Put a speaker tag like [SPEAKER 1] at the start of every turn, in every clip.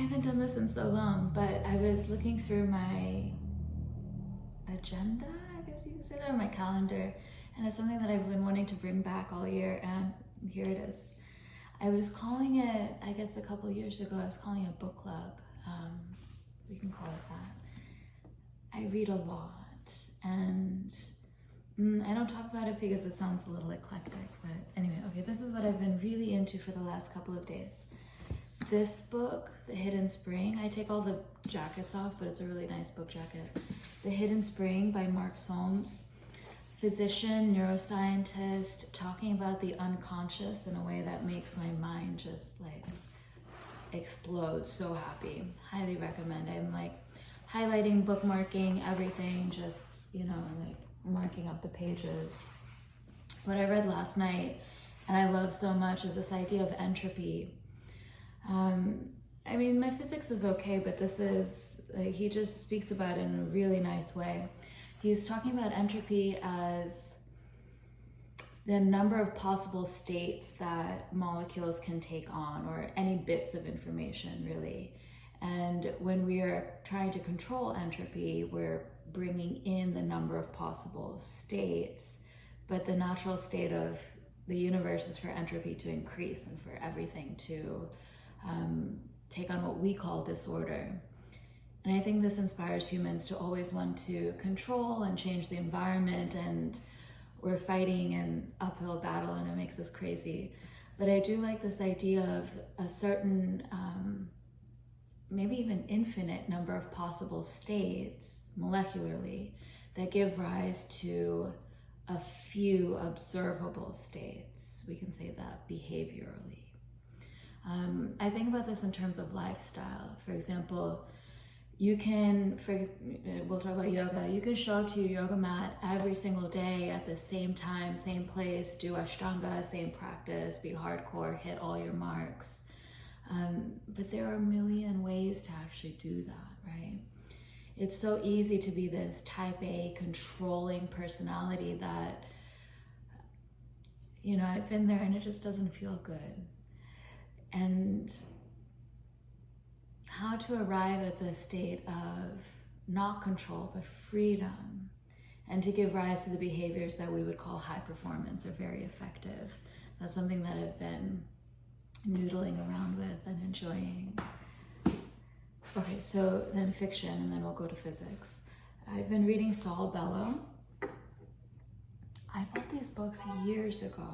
[SPEAKER 1] haven't done this in so long, but I was looking through my agenda, I guess you could say that, or my calendar, and it's something that I've been wanting to bring back all year, and here it is. I was calling it, I guess a couple years ago, I was calling it book club. We can call it that. I read a lot, and I don't talk about it because it sounds a little eclectic, but anyway, okay, this is what I've been really into for the last couple of days. This book, The Hidden Spring, I take all the jackets off, but it's a really nice book jacket. The Hidden Spring by Mark Solms, physician, neuroscientist, talking about the unconscious in a way that makes my mind just like explode. So happy. Highly recommend. I'm like highlighting, bookmarking, everything, just, you know, like marking up the pages. What I read last night, and I love so much, is this idea of entropy. I mean, my physics is okay, but this is, he just speaks about it in a really nice way. He's talking about entropy as the number of possible states that molecules can take on, or any bits of information, really. And when we are trying to control entropy, we're bringing in the number of possible states, but the natural state of the universe is for entropy to increase and for everything to take on what we call disorder. And I think this inspires humans to always want to control and change the environment, and we're fighting an uphill battle and it makes us crazy. But I do like this idea of a certain, maybe even infinite number of possible states molecularly that give rise to a few observable states. We can say that behaviorally. I think about this in terms of lifestyle. For example, you can, we'll talk about yoga, you can show up to your yoga mat every single day at the same time, same place, do Ashtanga, same practice, be hardcore, hit all your marks. But there are a million ways to actually do that, right? It's so easy to be this type A controlling personality that, you know, I've been there and it just doesn't feel good. And how to arrive at the state of not control, but freedom, and to give rise to the behaviors that we would call high performance or very effective. That's something that I've been noodling around with and enjoying. Okay, so then fiction, and then we'll go to physics. I've been reading Saul Bellow. I bought these books years ago.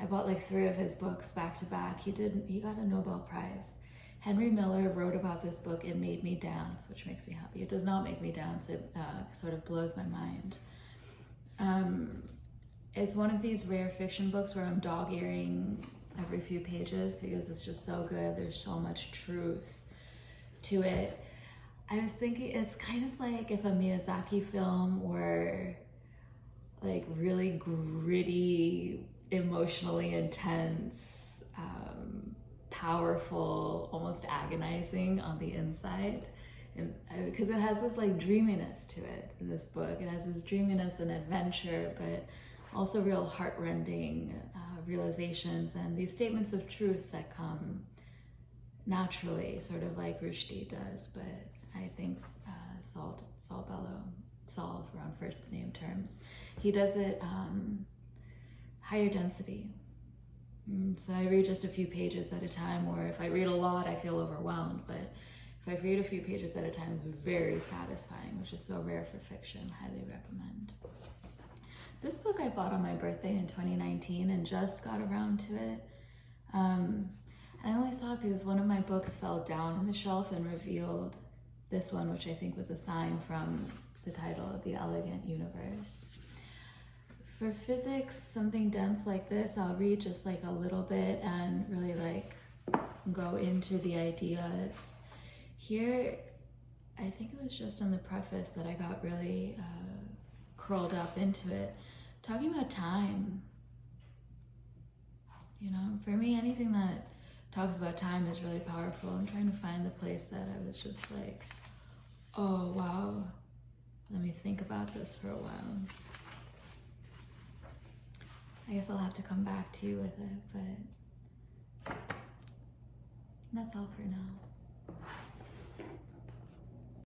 [SPEAKER 1] I bought like 3 of his books back to back. He got a Nobel Prize. Henry Miller wrote about this book, It Made Me Dance, which makes me happy. It does not make me dance, it sort of blows my mind. It's one of these rare fiction books where I'm dog-earing every few pages because it's just so good. There's so much truth to it. I was thinking it's kind of like if a Miyazaki film were like really gritty, emotionally intense, powerful, almost agonizing on the inside, and because it has this like dreaminess to it in this book. It has this dreaminess and adventure, but also real heart-rending realizations and these statements of truth that come naturally, sort of like Rushdie does. But I think Saul Bellow, Saul for on first name terms, he does it higher density. So I read just a few pages at a time, or if I read a lot, I feel overwhelmed. But if I read a few pages at a time, it's very satisfying, which is so rare for fiction. Highly recommend. This book I bought on my birthday in 2019 and just got around to it. And I only saw it because one of my books fell down on the shelf and revealed this one, which I think was a sign from the title of The Elegant Universe. For physics, something dense like this, I'll read just like a little bit and really like go into the ideas. Here, I think it was just in the preface that I got really curled up into it. Talking about time. You know, for me, anything that talks about time is really powerful. I'm trying to find the place that I was just like, oh wow, let me think about this for a while. I guess I'll have to come back to you with it, but that's all for now.